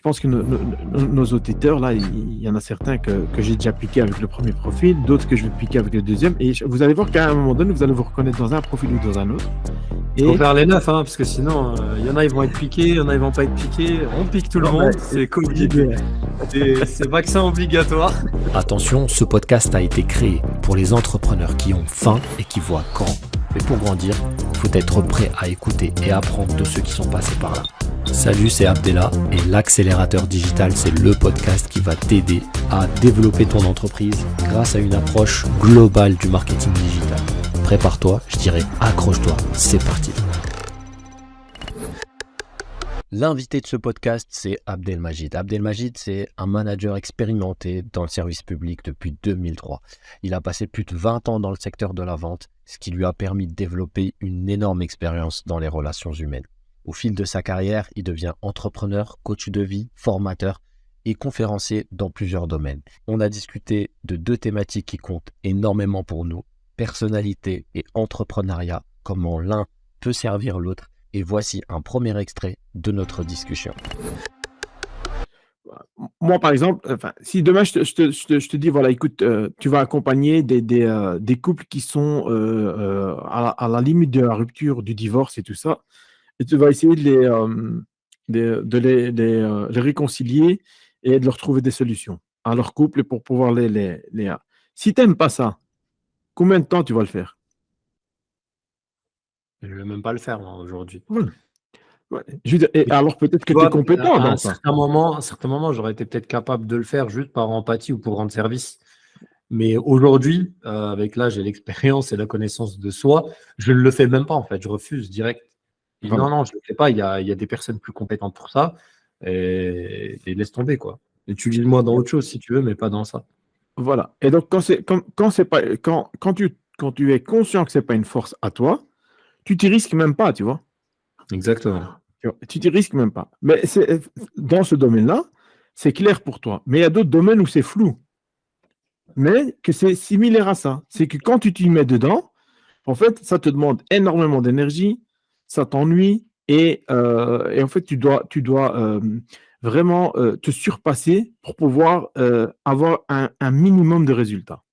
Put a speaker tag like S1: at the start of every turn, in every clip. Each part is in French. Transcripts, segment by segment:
S1: pense que nos auditeurs, là, il y en a certains que j'ai déjà piqué avec le premier profil, d'autres que je vais piquer avec le deuxième. Et vous allez voir qu'à un moment donné, vous allez vous reconnaître dans un profil ou dans un autre.
S2: Il faut
S1: Et
S2: faire les neufs, hein, parce que sinon, il y en a, ils vont être piqués, il y en a, ils vont pas être piqués. On pique tout le monde, c'est Covid, c'est vaccin obligatoire.
S3: Attention, ce podcast a été créé pour les entrepreneurs qui ont faim et qui voient grand. Mais pour grandir, il faut être prêt à écouter et apprendre de ceux qui sont passés par là. Salut, c'est Abdella et l'accélérateur digital, c'est le podcast qui va t'aider à développer ton entreprise grâce à une approche globale du marketing digital. Prépare-toi, je dirais accroche-toi, c'est parti. L'invité de ce podcast, c'est Abdelmajid. Abdelmajid, c'est un manager expérimenté dans le service public depuis 2003. Il a passé plus de 20 ans dans le secteur de la vente, ce qui lui a permis de développer une énorme expérience dans les relations humaines. Au fil de sa carrière, il devient entrepreneur, coach de vie, formateur et conférencier dans plusieurs domaines. On a discuté de deux thématiques qui comptent énormément pour nous, personnalité et entrepreneuriat, comment l'un peut servir l'autre. Et voici un premier extrait de notre discussion.
S1: moi, par exemple, si demain je te dis, voilà, écoute, tu vas accompagner des couples qui sont à la limite de la rupture, du divorce et tout ça, et tu vas essayer de les réconcilier et de leur trouver des solutions à leur couple pour pouvoir les. Si tu n'aimes pas ça, combien de temps tu vas le faire?
S2: Je ne vais même pas le faire moi, aujourd'hui.
S1: Ouais. Ouais. Je veux dire, et
S2: Mais
S1: alors peut-être que
S2: tu
S1: tu es
S2: vois,
S1: compétent
S2: à
S1: dans
S2: un
S1: ça.
S2: certain moment, j'aurais été peut-être capable de le faire juste par empathie ou pour rendre service. Mais aujourd'hui, avec l'âge et l'expérience et la connaissance de soi, je ne le fais même pas en fait. Je refuse direct. Et
S1: Voilà.
S2: non, je ne le fais pas. Il y a des personnes plus compétentes pour ça. Et laisse tomber, quoi. Utilise-moi dans autre chose si tu veux, mais pas dans ça.
S1: Voilà. Et donc, quand c'est pas, quand tu es conscient que c'est pas une force à toi, tu t'y risques même pas, tu vois.
S2: Exactement.
S1: Tu t'y risques même pas. Mais dans ce domaine-là, c'est clair pour toi. Mais il y a d'autres domaines où c'est flou. Mais que c'est similaire à ça. C'est que quand tu t'y mets dedans, en fait, ça te demande énormément d'énergie, ça t'ennuie et en fait, tu dois vraiment te surpasser pour pouvoir avoir un minimum de résultats.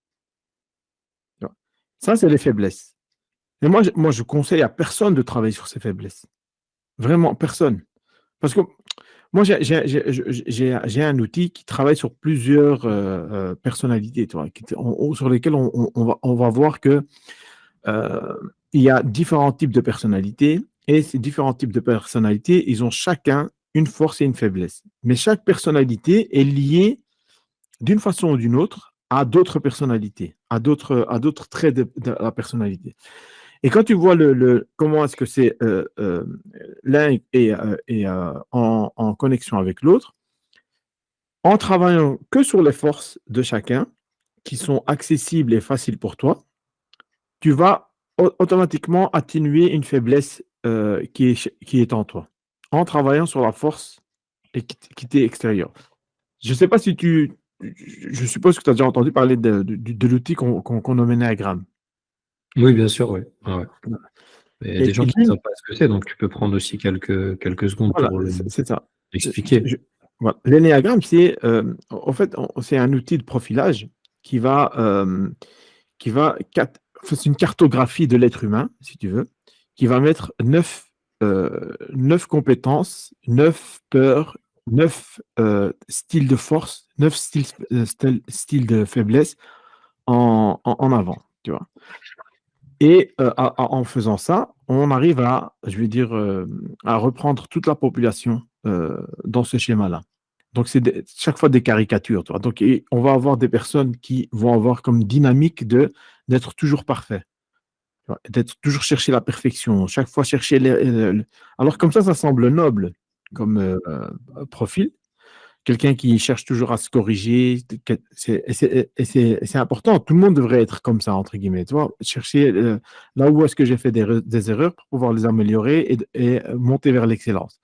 S1: Tu vois. Ça, c'est les faiblesses. Et moi, je conseille à personne de travailler sur ses faiblesses. Vraiment, personne. Parce que moi, j'ai un outil qui travaille sur plusieurs personnalités, tu vois, sur lesquelles on va voir que euh, il y a différents types de personnalités et ces différents types de personnalités, ils ont chacun une force et une faiblesse. Mais chaque personnalité est liée d'une façon ou d'une autre à d'autres personnalités, à d'autres traits de la personnalité. Et quand tu vois comment est-ce que c'est l'un est en connexion avec l'autre, en travaillant que sur les forces de chacun, qui sont accessibles et faciles pour toi, tu vas automatiquement atténuer une faiblesse qui est en toi, en travaillant sur la force qui t'est extérieure. Je ne sais pas si je suppose que tu as déjà entendu parler de l'outil qu'on nomme énéagramme.
S2: Oui, bien sûr, oui. Ah ouais. Mais il y a des
S1: Et
S2: gens qui ne savent pas ce que c'est, donc tu peux prendre aussi quelques secondes
S1: voilà,
S2: pour
S1: c'est ça.
S2: l'expliquer.
S1: Voilà. L'énéagramme, en fait, c'est un outil de profilage qui va, c'est une cartographie de l'être humain, si tu veux, qui va mettre neuf compétences, 9 peurs, 9 styles de force, 9 styles de faiblesse en avant, tu vois. Et en faisant ça, on arrive je vais dire, à reprendre toute la population dans ce schéma-là. Donc, c'est chaque fois des caricatures. Tu vois. Donc, on va avoir des personnes qui vont avoir comme dynamique d'être toujours parfait, tu vois, d'être toujours chercher la perfection, chaque fois chercher alors comme ça semble noble comme profil. Quelqu'un qui cherche toujours à se corriger, c'est important. Tout le monde devrait être comme ça, entre guillemets. Tu vois, chercher là où est-ce que j'ai fait des erreurs pour pouvoir les améliorer et monter vers l'excellence.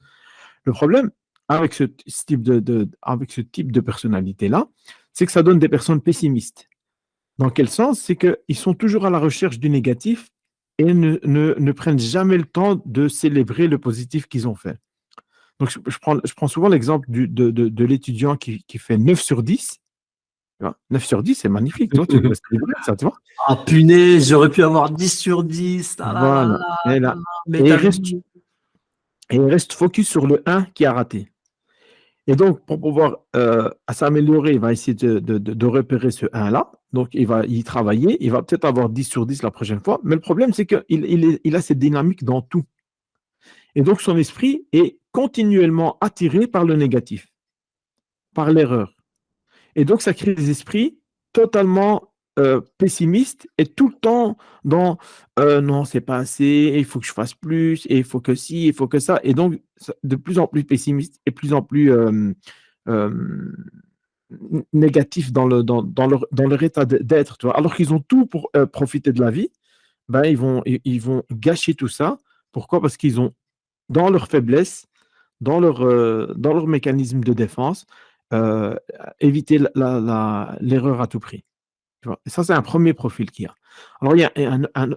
S1: Le problème avec ce type de personnalité-là, c'est que ça donne des personnes pessimistes. Dans quel sens? C'est qu'ils sont toujours à la recherche du négatif et ne prennent jamais le temps de célébrer le positif qu'ils ont fait. Donc, je prends souvent l'exemple de l'étudiant qui fait 9 sur 10. Tu vois, 9 sur 10, c'est magnifique. Tu vois, tu peux célébrer ça, tu vois.
S2: Ah punaise, j'aurais pu avoir 10 sur 10. Ah là là
S1: Voilà.
S2: là
S1: Et,
S2: là
S1: là,
S2: là, mais
S1: et
S2: t'as vu.
S1: il reste focus sur le 1 qui a raté. Et donc, pour pouvoir s'améliorer, il va essayer de repérer ce 1-là. Donc, il va y travailler. Il va peut-être avoir 10 sur 10 la prochaine fois. Mais le problème, c'est qu'il a cette dynamique dans tout. Et donc, son esprit est continuellement attiré par le négatif, par l'erreur. Et donc, ça crée des esprits totalement pessimistes et tout le temps dans non, c'est pas assez, il faut que je fasse plus, et il faut que ci, il faut que ça. Et donc, de plus en plus pessimiste et plus en plus euh, négatif dans leur état d'être. Tu vois. Alors qu'ils ont tout pour profiter de la vie, ben, ils vont gâcher tout ça. Pourquoi? Parce qu'ils ont, dans leur faiblesse, dans leur mécanisme de défense, euh, éviter l'erreur à tout prix. Tu vois. Et ça, c'est un premier profil qu'il y a. Alors, il y a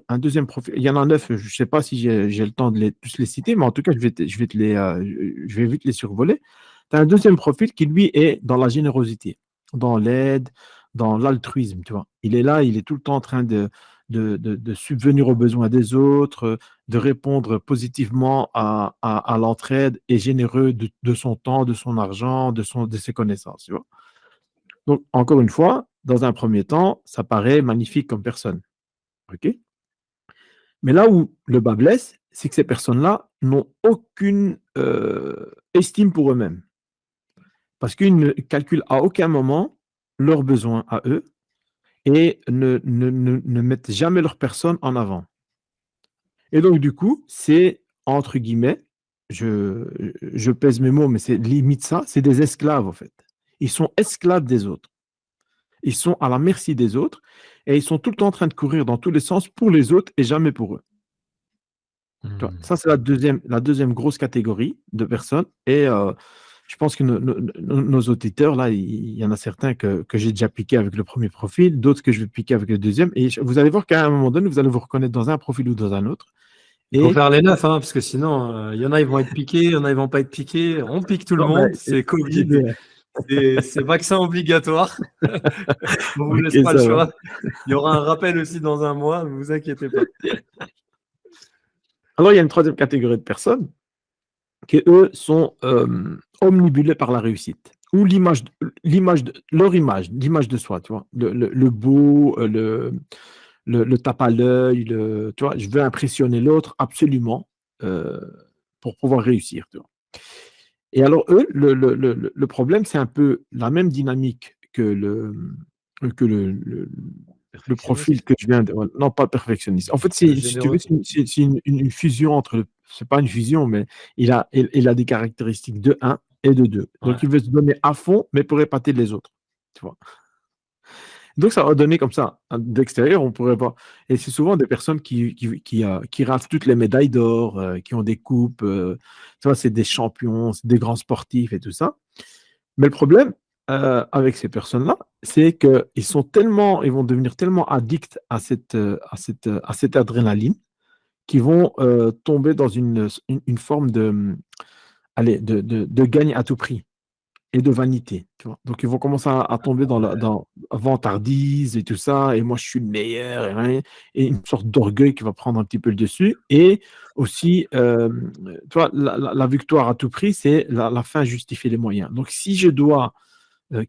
S1: un deuxième profil. Il y en a 9. Je ne sais pas si j'ai le temps de tous les citer, mais en tout cas, je vais vite les survoler. Tu as un deuxième profil qui, lui, est dans la générosité, dans l'aide, dans l'altruisme. Tu vois. Il est là, il est tout le temps en train de subvenir aux besoins des autres, de répondre positivement à l'entraide et généreux de son temps, de son argent, de ses connaissances. Tu vois. Donc, encore une fois, dans un premier temps, ça paraît magnifique comme personne. OK? Mais là où le bas blesse, c'est que ces personnes-là n'ont aucune estime pour eux-mêmes. Parce qu'ils ne calculent à aucun moment leurs besoins à eux et ne mettent jamais leur personne en avant. Et donc, du coup, c'est, entre guillemets, je pèse mes mots, mais c'est limite ça, c'est des esclaves, en fait. Ils sont esclaves des autres. Ils sont à la merci des autres et ils sont tout le temps en train de courir dans tous les sens pour les autres et jamais pour eux. Tu vois, ça, c'est la deuxième grosse catégorie de personnes. Et je pense que nos auditeurs, là, il y en a certains que j'ai déjà piqué avec le premier profil, d'autres que je vais piquer avec le deuxième. Et vous allez voir qu'à un moment donné, vous allez vous reconnaître dans un profil ou dans un autre.
S2: Il faut
S1: Et
S2: faire les 9, hein, parce que sinon, il y en a, ils vont être piqués, il y en a, ils vont pas être piqués. On pique tout le
S1: non, mais,
S2: monde, c'est Covid. C'est vaccin obligatoire. On vous laisse
S1: ok,
S2: pas le
S1: ça va.
S2: choix. Il y aura un rappel aussi dans un mois, ne vous inquiétez pas.
S1: Alors, il y a une troisième catégorie de personnes qui, eux, sont omnibulés par la réussite ou l'image de soi, tu vois, le beau, le tape à l'œil, tu vois, je veux impressionner l'autre absolument euh, pour pouvoir réussir, tu vois. Et alors, eux, le problème, c'est un peu la même dynamique que le profil
S2: Perfectionniste,
S1: que je viens de. Non, pas perfectionniste. En fait, si tu veux,
S2: généreux.
S1: c'est une fusion entre. C'est pas une fusion, mais il a des caractéristiques de un et de 2.
S2: Ouais.
S1: Donc, il veut se donner à fond, mais pour épater les autres. Tu vois. Donc, ça va donner comme ça. D'extérieur, on pourrait voir. Et c'est souvent des personnes qui raflent toutes les médailles d'or, qui ont des coupes. Tu vois, c'est des champions, c'est des grands sportifs et tout ça. Mais le problème avec ces personnes-là, c'est ils vont devenir tellement addicts à cette adrénaline qu'ils vont tomber dans une forme de gagne à tout prix et de vanité. Tu vois. Donc, ils vont commencer à tomber dans vantardise et tout ça, et moi, je suis le meilleur, et une sorte d'orgueil qui va prendre un petit peu le dessus. Et aussi, tu vois, la victoire à tout prix, c'est la fin justifie les moyens. Donc, si je dois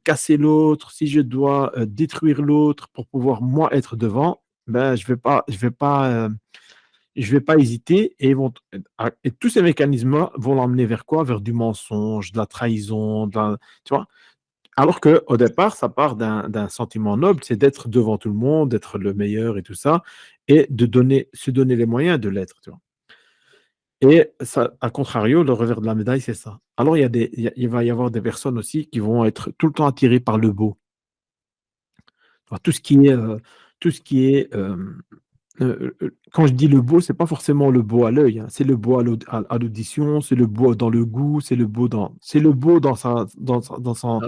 S1: casser l'autre, si je dois détruire l'autre pour pouvoir moi être devant, ben je vais pas hésiter et et tous ces mécanismes-là vont l'emmener vers quoi? Vers du mensonge, de la trahison, tu vois? Alors que au départ, ça part d'un sentiment noble, c'est d'être devant tout le monde, d'être le meilleur et tout ça, et se donner les moyens de l'être, tu vois? Et ça, à contrario, le revers de la médaille, c'est ça. Alors, il va y avoir des personnes aussi qui vont être tout le temps attirées par le beau. Alors, tout ce qui est quand je dis le beau, c'est pas forcément le beau à l'œil, hein. C'est le beau à l'audition, c'est le beau dans le goût, c'est le beau
S2: La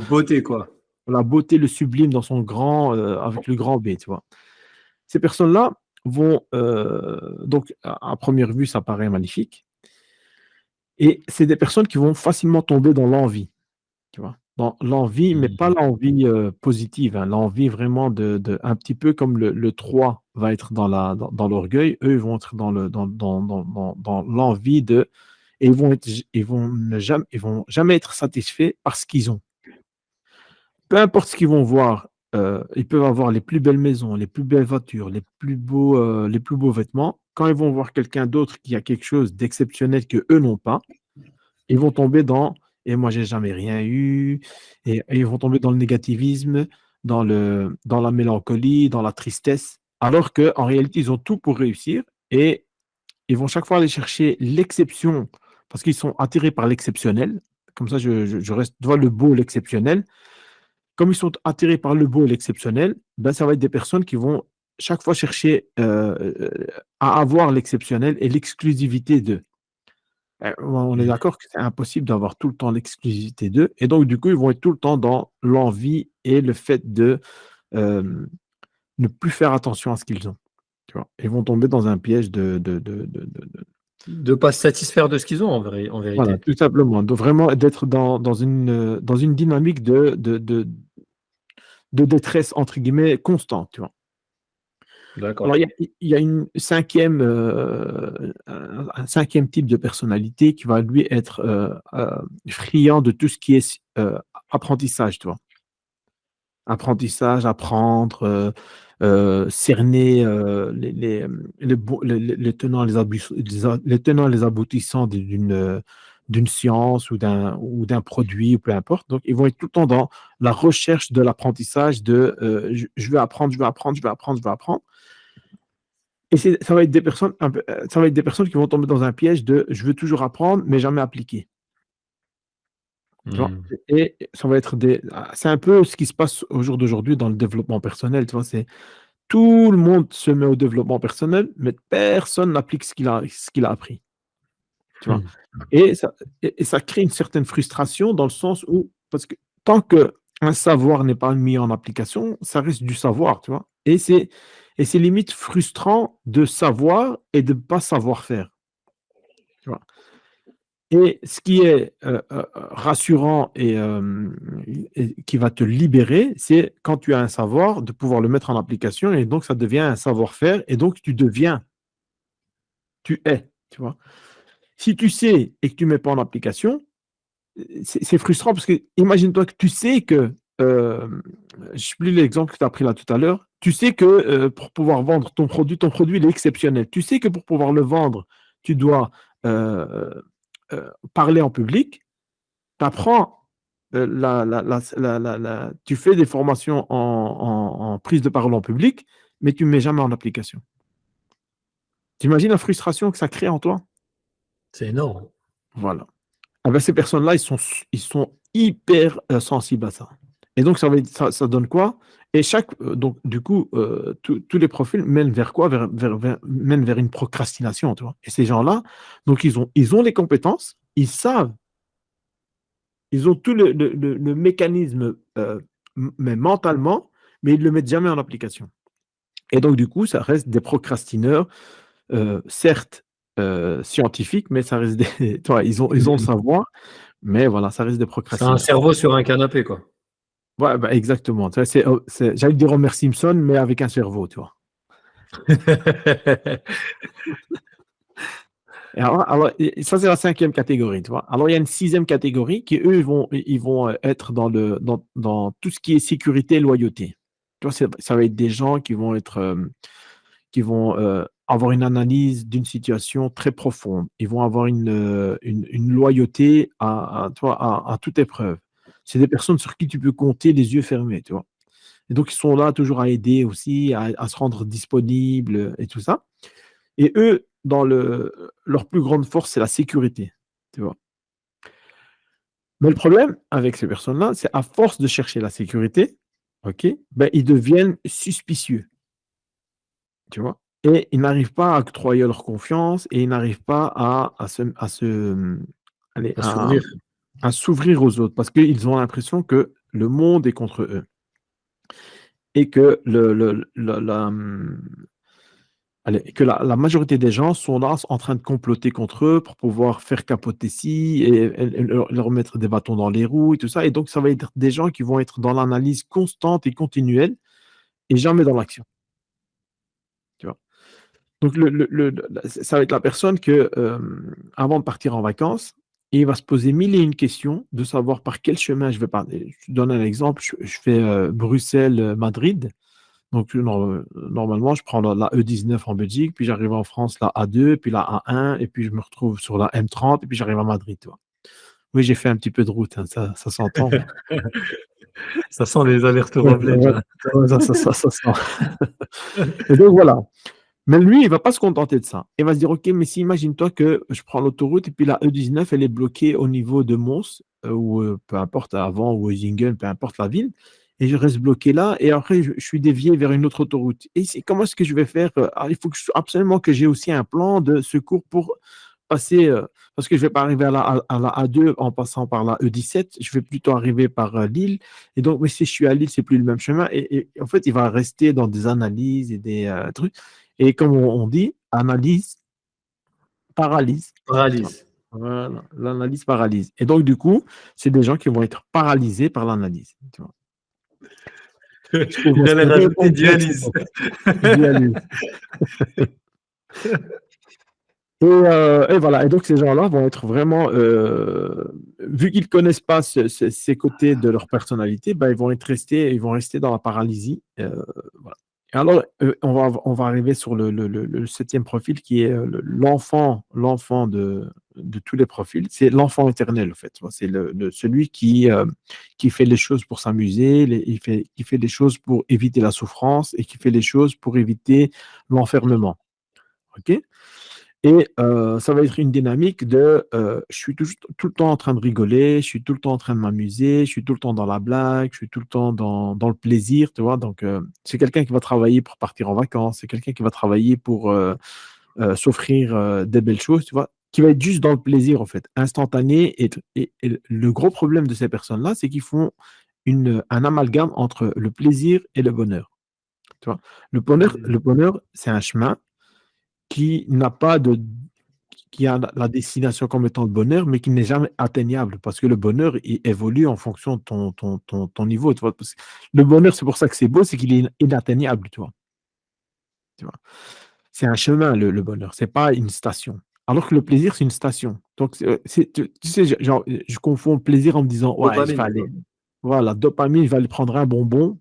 S2: beauté, quoi.
S1: la beauté, le sublime dans son grand, avec le grand B, tu vois. Ces personnes-là vont, donc, à première vue, ça paraît magnifique. Et c'est des personnes qui vont facilement tomber dans l'envie, tu vois. Dans l'envie, mais pas l'envie positive, hein, l'envie vraiment un petit peu comme le 3 va être dans l'orgueil, eux, ils vont être dans l'envie de. Et ils vont jamais être satisfaits par ce qu'ils ont. Peu importe ce qu'ils vont voir, ils peuvent avoir les plus belles maisons, les plus belles voitures, les plus beaux vêtements. Quand ils vont voir quelqu'un d'autre qui a quelque chose d'exceptionnel que eux n'ont pas, ils vont tomber dans et moi j'ai jamais rien eu et ils vont tomber dans le négativisme, dans la mélancolie, dans la tristesse, alors qu'en réalité ils ont tout pour réussir et ils vont chaque fois aller chercher l'exception parce qu'ils sont attirés par l'exceptionnel. Comme ça, je reste devant le beau, l'exceptionnel. Comme ils sont attirés par le beau et l'exceptionnel, ben, ça va être des personnes qui vont chaque fois chercher à avoir l'exceptionnel et l'exclusivité d'eux. On est d'accord que c'est impossible d'avoir tout le temps l'exclusivité d'eux. Et donc, du coup, ils vont être tout le temps dans l'envie et le fait de ne plus faire attention à ce qu'ils ont. Tu vois. Ils vont tomber dans un piège
S2: De pas se satisfaire de ce qu'ils ont en
S1: Voilà,
S2: vérité.
S1: tout simplement. De vraiment d'être dans une dynamique de détresse, entre guillemets, constante. Tu vois.
S2: D'accord.
S1: Alors, il y a un cinquième type de personnalité qui va, lui, être friand de tout ce qui est apprentissage, tu vois. Apprentissage, apprendre, cerner les tenants, les tenants, les aboutissants d'une science ou d'un produit, ou peu importe. Donc, ils vont être tout le temps dans la recherche de l'apprentissage de je veux apprendre, je veux apprendre, je veux apprendre, je veux apprendre. Et ça va être des personnes, ça va être des personnes qui vont tomber dans un piège de je veux toujours apprendre, mais jamais appliquer. Tu vois. Et ça va être c'est un peu ce qui se passe au jour d'aujourd'hui dans le développement personnel. Tu vois, tout le monde se met au développement personnel, mais personne n'applique ce qu'il a appris. Tu vois. Et ça crée une certaine frustration dans le sens où, parce que tant qu'un savoir n'est pas mis en application, ça reste du savoir, tu vois. Et c'est limite frustrant de savoir et de ne pas savoir faire. Tu vois. Et ce qui est rassurant et qui va te libérer, c'est quand tu as un savoir, de pouvoir le mettre en application et donc ça devient un savoir-faire et donc tu deviens, tu es, tu vois. Si tu sais et que tu ne mets pas en application, c'est frustrant parce que imagine-toi que tu sais que, je ne sais plus l'exemple que tu as pris là tout à l'heure, tu sais que pour pouvoir vendre ton produit il est exceptionnel. Tu sais que pour pouvoir le vendre, tu dois parler en public, tu apprends, tu fais des formations en prise de parole en public, mais tu ne mets jamais en application. Tu imagines la frustration que ça crée en toi?
S2: C'est énorme.
S1: Voilà. Ah ben, ces personnes-là, ils sont hyper sensibles à ça. Et donc, ça donne quoi? Et donc, du coup, tous les profils mènent vers quoi? Mènent vers une procrastination, tu vois. Et ces gens-là, donc, ils ont les compétences, ils savent, ils ont tout le mécanisme, mais mentalement, mais ils ne le mettent jamais en application. Et donc, du coup, ça reste des procrastineurs, certes scientifiques, mais ça reste des. Tu vois, ils ont le savoir, mais voilà, ça reste des
S2: C'est
S1: procrastineurs.
S2: un cerveau sur un canapé, quoi.
S1: Ouais, bah, exactement. Tu vois, j'allais dire Homer Simpson, mais avec un cerveau, tu vois. Et ça, c'est la cinquième catégorie, tu vois. Alors, il y a une sixième catégorie qui, eux, ils vont être dans tout ce qui est sécurité et loyauté. Tu vois, ça va être des gens qui vont avoir une analyse d'une situation très profonde. Ils vont avoir une loyauté tu vois, à toute épreuve. C'est des personnes sur qui tu peux compter les yeux fermés, tu vois. Et donc, ils sont là toujours à aider aussi, à se rendre disponibles et tout ça. Et eux, leur plus grande force, c'est la sécurité, tu vois. Mais le problème avec ces personnes-là, c'est à force de chercher la sécurité, ok, ben, ils deviennent suspicieux, tu vois. Et ils n'arrivent pas à octroyer leur confiance et ils n'arrivent pas allez,
S2: À s'ouvrir.
S1: à s'ouvrir aux autres parce qu'ils ont l'impression que le monde est contre eux et que que la majorité des gens sont là en train de comploter contre eux pour pouvoir faire capoter ci et leur mettre des bâtons dans les roues et tout ça. Et donc, ça va être des gens qui vont être dans l'analyse constante et continuelle et jamais dans l'action. Tu vois. Donc, ça va être la personne que, avant de partir en vacances, il va se poser mille et une questions de savoir par quel chemin je vais partir. Je te donne un exemple. Je fais Bruxelles-Madrid. Donc, normalement, je prends la E19 en Belgique, puis j'arrive en France, la A2, puis la A1, et puis je me retrouve sur la M30, et puis j'arrive à Madrid. Tu vois. Oui, j'ai fait un petit peu de route, hein, ça s'entend.
S2: Ça sent les allers-retours
S1: Ouais,
S2: en bled,
S1: ouais,
S2: là.
S1: ça sent. Et donc, voilà. Mais lui, il ne va pas se contenter de ça. Il va se dire, OK, mais si imagine-toi que je prends l'autoroute, et puis la E19, elle est bloquée au niveau de Mons, ou peu importe, avant, ou Eusingen, peu importe la ville. Et je reste bloqué là, et après, je suis dévié vers une autre autoroute. Et comment est-ce que je vais faire? Il faut absolument que j'ai aussi un plan de secours pour passer, parce que je ne vais pas arriver à la A2 en passant par la E17, je vais plutôt arriver par Lille. Et donc, mais si je suis à Lille, c'est plus le même chemin. Et en fait, il va rester dans des analyses et des trucs. Et comme on dit, analyse paralyse.
S2: Paralyse.
S1: Voilà, l'analyse paralyse. Et donc, du coup, c'est des gens qui vont être paralysés par l'analyse. Tu vois.
S2: Il allait rajouter dialyse.
S1: Dialyse. Et voilà. Et donc, ces gens-là vont être vraiment, vu qu'ils ne connaissent pas ces côtés de leur personnalité, ben, ils vont rester dans la paralysie. Voilà. Et alors, on va arriver sur le septième profil qui est l'enfant de tous les profils. C'est l'enfant éternel, en fait. C'est celui qui fait les choses pour s'amuser, qui fait les choses pour éviter la souffrance et qui fait les choses pour éviter l'enfermement. OK? Et ça va être une dynamique de je suis tout le temps en train de rigoler, je suis tout le temps en train de m'amuser, je suis tout le temps dans la blague, je suis tout le temps dans le plaisir, tu vois. Donc, c'est quelqu'un qui va travailler pour partir en vacances, c'est quelqu'un qui va travailler pour s'offrir des belles choses, tu vois, qui va être juste dans le plaisir, en fait, instantané. Et le gros problème de ces personnes-là, c'est qu'ils font un amalgame entre le plaisir et le bonheur. Tu vois. Le bonheur, c'est un chemin qui n'a pas de qui a la destination comme étant le bonheur, mais qui n'est jamais atteignable, parce que le bonheur, il évolue en fonction de ton niveau, tu vois. Parce que le bonheur, c'est pour ça que c'est beau, c'est qu'il est inatteignable, tu vois. Tu vois. C'est un chemin, le bonheur, c'est pas une station. Alors que le plaisir, c'est une station. Donc, tu sais, genre, je confonds plaisir en me disant, ouais, je vais
S2: Dopamine.
S1: aller, voilà, dopamine, je vais aller prendre un bonbon,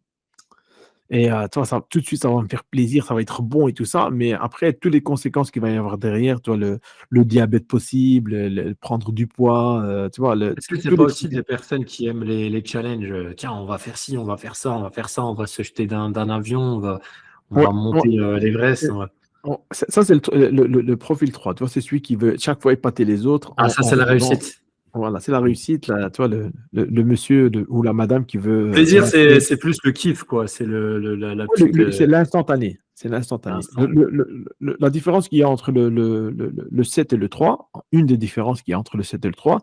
S1: et tu vois, tout de suite, ça va me faire plaisir, ça va être bon et tout ça. Mais après, toutes les conséquences qu'il va y avoir derrière, tu vois, le diabète possible, prendre du poids, tu vois,
S2: Est-ce que c'est
S1: tous
S2: pas
S1: les
S2: aussi
S1: trucs.
S2: des personnes qui aiment les challenges? Tiens, on va faire ci, on va faire ça, on va faire ça, on va se jeter d'un avion, on
S1: Ouais,
S2: va
S1: ouais.
S2: monter l'Everest.
S1: Et- Ça, c'est le profil 3. Tu vois, c'est celui qui veut chaque fois épater les autres
S2: Ah, ça,
S1: en
S2: c'est la
S1: faisant.
S2: réussite.
S1: Voilà, c'est la réussite, là, tu vois, le monsieur ou la madame qui veut
S2: Plaisir,
S1: montrer.
S2: c'est plus le kiff, quoi. C'est la
S1: Ouais,
S2: petite.
S1: c'est l'instantané. C'est l'instantané.
S2: Instant.
S1: La différence qu'il y a entre le 7 et le 3, une des différences qu'il y a entre le 7 et le 3,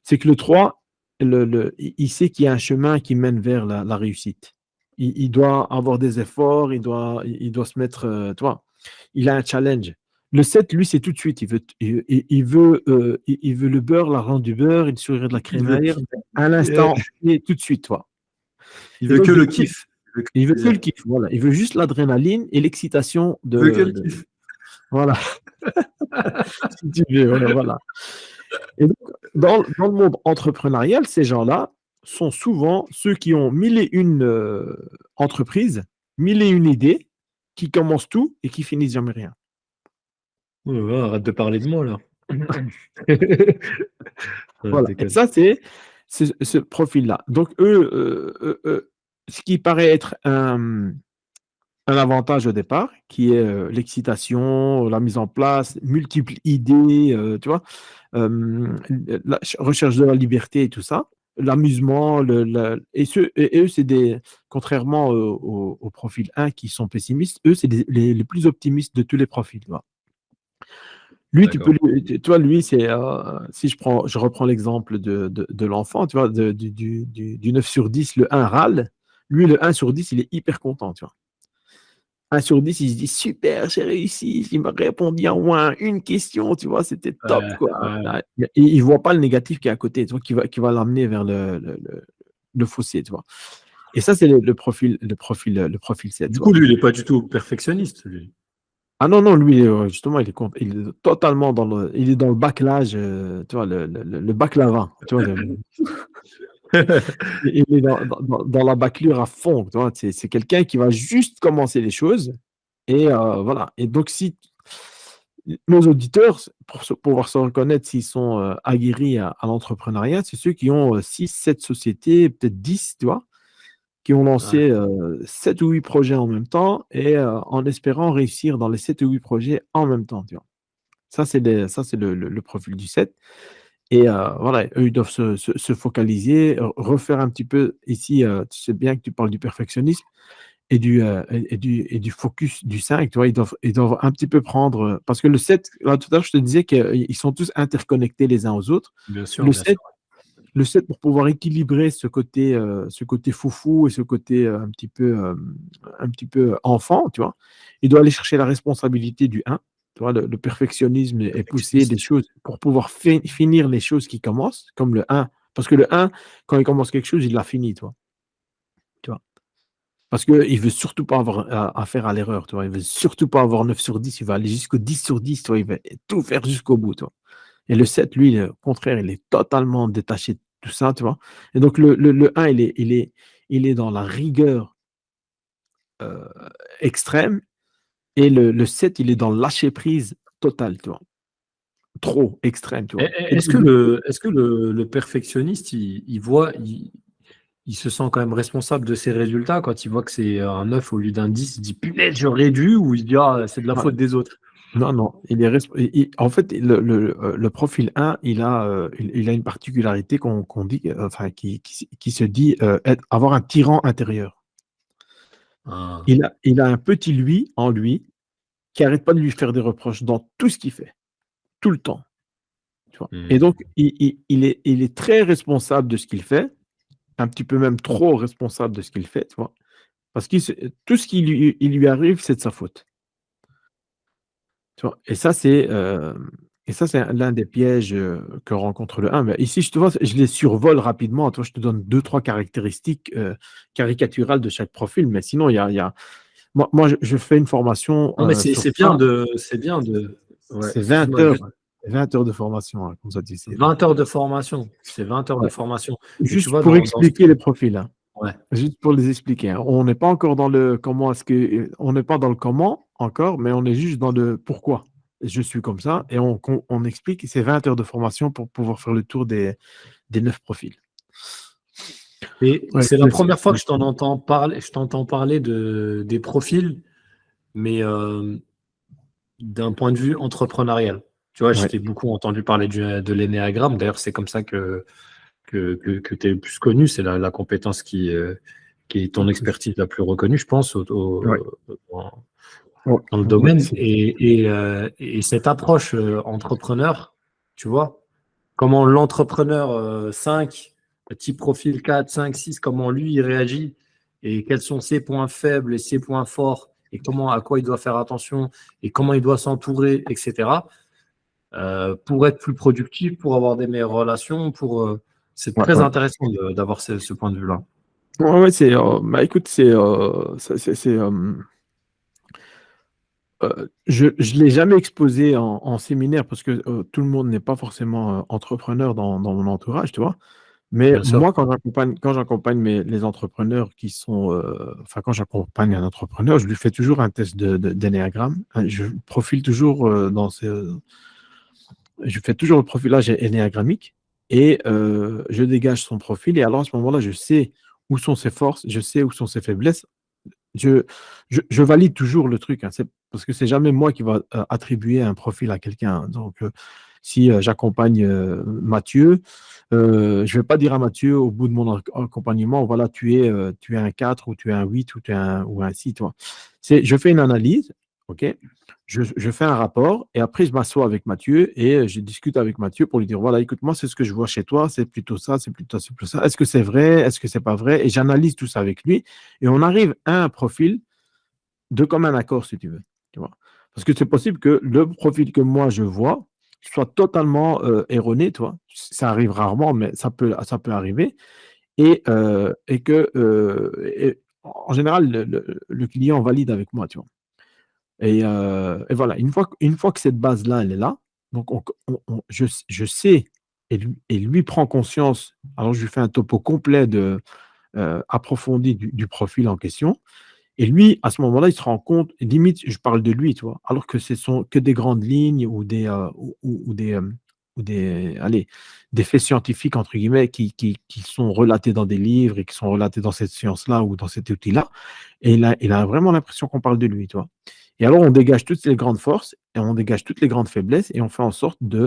S1: c'est que le 3, il sait qu'il y a un chemin qui mène vers la réussite. Il doit avoir des efforts, il doit se mettre, tu vois, il a un challenge. Le 7, lui, c'est tout de suite. Il veut le beurre, l'argent du beurre, il sourire de la
S2: Il veut,
S1: crémaillère, à
S2: euh,
S1: l'instant, et tout de suite, toi.
S2: il
S1: Et
S2: veut
S1: donc,
S2: que
S1: du
S2: le
S1: coup,
S2: kiff. Il veut que
S1: il
S2: le
S1: veut que
S2: plaisir.
S1: le kiff, voilà. Il veut juste l'adrénaline et l'excitation
S2: Il veut que le kiff.
S1: voilà, si tu veux, ouais, voilà. Et donc, dans le monde entrepreneurial, ces gens-là sont souvent ceux qui ont mille et une entreprises, mille et une idées, qui commencent tout et qui finissent jamais rien.
S2: Oh là là, arrête de parler de moi, là. Je
S1: Voilà. Et
S2: déconne.
S1: ça, c'est ce profil-là. Donc, eux, ce qui paraît être un avantage au départ, qui est l'excitation, la mise en place, multiples idées, tu vois, la recherche de la liberté et tout ça, l'amusement, et eux, contrairement au profil 1 qui sont pessimistes, eux, c'est les plus optimistes de tous les profils. Tu vois. Lui,
S2: D'accord.
S1: tu vois, lui, c'est, si je reprends l'exemple de l'enfant, tu vois, du 9 sur 10, le 1 râle, lui, le 1 sur 10, il est hyper content, tu vois. 1 sur 10, il se dit super, j'ai réussi, il m'a répondu en moins une question, tu vois, c'était top, quoi. Il voit pas le négatif qui est à côté, tu vois, qui va l'amener vers le fossé, tu vois. Et ça, c'est le profil 7,
S2: Du
S1: tu
S2: coup,
S1: vois.
S2: lui, il n'est pas du tout perfectionniste, lui.
S1: Ah non, non, lui, justement, il est totalement il est dans le backlage, tu vois, le baklava, tu vois, il est dans la bâclure à fond, tu vois. C'est quelqu'un qui va juste commencer les choses et voilà. Et donc, si nos auditeurs, pour pouvoir se reconnaître s'ils sont aguerris à l'entrepreneuriat, c'est ceux qui ont 6, 7 sociétés, peut-être 10, tu vois, qui ont
S2: Ouais.
S1: lancé 7 ou 8 projets en même temps et en espérant réussir dans les 7 ou 8 projets en même temps, tu vois. Ça, c'est le profil du 7. Et voilà, eux, ils doivent se focaliser, refaire un petit peu ici, tu sais bien que tu parles du perfectionnisme et du focus du 5, tu vois, ils doivent un petit peu prendre, parce que le 7, là, tout à l'heure, je te disais qu'ils sont tous interconnectés les uns aux autres.
S2: Bien sûr,
S1: Le
S2: bien sûr.
S1: 7, le 7 pour pouvoir équilibrer ce côté foufou et ce côté un petit peu enfant, tu vois, il doit aller chercher la responsabilité du 1. Tu vois, le perfectionnisme est poussé des
S2: Perfectionniste.
S1: choses pour pouvoir finir les choses qui commencent, comme le 1. Parce que le 1, quand il commence quelque chose, il l'a fini, tu vois. Parce qu'il ne veut surtout pas avoir à faire à l'erreur, tu vois. Il ne veut surtout pas avoir 9 sur 10, il va aller jusqu'au 10 sur 10, tu vois. Il va tout faire jusqu'au bout, tu vois. Et le 7, lui, au contraire, il est totalement détaché de tout ça, tu vois. Et donc, le 1, il est dans la rigueur euh, extrême, et le 7, il est dans le lâcher-prise total, tu vois. Trop extrême, tu vois. Et
S2: Est-ce
S1: donc,
S2: que
S1: du coup,
S2: le perfectionniste, il se sent quand même responsable de ses résultats quand il voit que c'est un 9 au lieu d'un 10, il dit punaise, j'aurais dû, ou il dit ah, c'est de la faute des autres.
S1: non, non, en fait, le profil 1, il a une particularité qu'on dit, enfin, qui se dit avoir un tyran intérieur.
S2: Ah.
S1: Il a un petit lui en lui qui arrête pas de lui faire des reproches dans tout ce qu'il fait, tout le temps. Tu vois. Et
S2: Hmm.
S1: donc, il est très responsable de ce qu'il fait, un petit peu même trop responsable de ce qu'il fait, tu vois, parce que tout ce qui il lui arrive, c'est de sa faute. Tu vois. Et ça, c'est l'un des pièges que rencontre le 1. Mais ici, je te vois, je les survole rapidement. Toi, je te donne 2, 3 caractéristiques caricaturales de chaque profil. Mais sinon, moi, je fais une formation
S2: Non, mais
S1: sur
S2: c'est
S1: ça.
S2: bien de. Ouais,
S1: C'est 20
S2: excuse-moi,
S1: heures,
S2: juste
S1: 20 heures de formation, hein, comme ça, tu sais.
S2: 20 heures de formation. C'est 20 heures de
S1: Ouais.
S2: formation. Et tu
S1: Juste
S2: vois,
S1: pour
S2: dans ce.
S1: expliquer les profils, hein.
S2: Ouais.
S1: Juste pour les expliquer, hein. On n'est pas encore dans le comment est-ce que. On n'est pas dans le comment encore, mais on est juste dans le pourquoi. Je suis comme ça et on explique. C'est 20 heures de formation pour pouvoir faire le tour des 9 profils.
S2: Et
S1: Ouais,
S2: c'est la
S1: mais c'est-
S2: première fois que je t'entends parler des profils, mais d'un point de vue entrepreneurial. Tu vois, je
S1: ouais,
S2: t'ai beaucoup entendu parler de l'énéagramme. D'ailleurs, c'est comme ça que tu es le plus connu. C'est la compétence qui est ton expertise la plus reconnue, je pense,
S1: ouais,
S2: dans,
S1: ouais,
S2: dans le
S1: ouais,
S2: domaine. Et cette approche entrepreneur, tu vois, comment l'entrepreneur 5, type profil 4, 5, 6, comment lui il réagit et quels sont ses points faibles et ses points forts et à quoi il doit faire attention et comment il doit s'entourer, etc. Pour être plus productif, pour avoir des meilleures relations, c'est
S1: ouais,
S2: très
S1: ouais.
S2: intéressant d'avoir ce point de vue-là.
S1: Ouais, ouais, bah, écoute, je ne l'ai jamais exposé en séminaire parce que tout le monde n'est pas forcément entrepreneur dans mon entourage, tu vois. Mais
S2: Bien sûr.
S1: moi, quand j'accompagne les entrepreneurs enfin, quand j'accompagne un entrepreneur, je lui fais toujours un test d'énéagramme. Je profile toujours je fais toujours le profilage énéagrammique et je dégage son profil. Et alors, à ce moment-là, je sais où sont ses forces, je sais où sont ses faiblesses. Je valide toujours le truc, hein, parce que c'est jamais moi qui va attribuer un profil à quelqu'un, hein. Donc, si j'accompagne Mathieu, je ne vais pas dire à Mathieu au bout de mon accompagnement, voilà, tu es un 4 ou tu es un 8 ou un 6. Tu vois. Je fais une analyse, ok, je fais un rapport et après je m'assois avec Mathieu et je discute avec Mathieu pour lui dire, voilà, écoute, moi, c'est ce que je vois chez toi, c'est plutôt ça, c'est plutôt ça. Est-ce que c'est vrai? Est-ce que c'est pas vrai? Et j'analyse tout ça avec lui et on arrive à un profil de commun accord, si tu veux. Tu vois. Parce que c'est possible que le profil que moi je vois soit totalement erroné, tu vois. Ça arrive rarement, mais ça peut arriver. Et que, en général, le client valide avec moi, tu vois. Et voilà, une fois que cette base-là, elle est là, donc je sais, et lui prend conscience, alors je lui fais un topo complet approfondi du profil en question, et lui, à ce moment-là, il se rend compte, limite, je parle de lui, tu vois, alors que ce sont que des grandes lignes allez, des faits scientifiques, entre guillemets, qui sont relatés dans des livres et qui sont relatés dans cette science-là ou dans cet outil-là. Et il a vraiment l'impression qu'on parle de lui, tu vois. Et alors, on dégage toutes les grandes forces et on dégage toutes les grandes faiblesses et on fait en sorte tu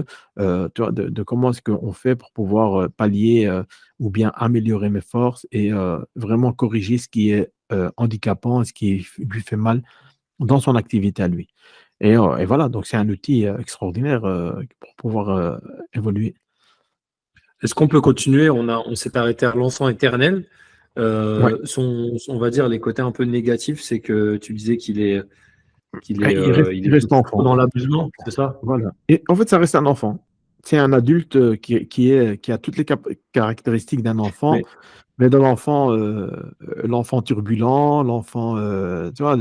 S1: vois, de comment est-ce qu'on fait pour pouvoir pallier ou bien améliorer mes forces et vraiment corriger ce qui est handicapant, ce qui lui fait mal dans son activité à lui. Et voilà, donc c'est un outil extraordinaire pour pouvoir évoluer.
S2: Est-ce qu'on peut continuer? On s'est arrêté à l'enfant éternel.
S1: Ouais.
S2: On va dire les côtés un peu négatifs, c'est que tu disais il
S1: Il
S2: est
S1: reste
S2: trop
S1: enfant.
S2: dans l'abusement, c'est ça?
S1: Voilà. Et en fait, ça reste un enfant. C'est un adulte qui a toutes les caractéristiques d'un enfant,
S2: Mais,
S1: mais de l'enfant l'enfant turbulent, tu vois,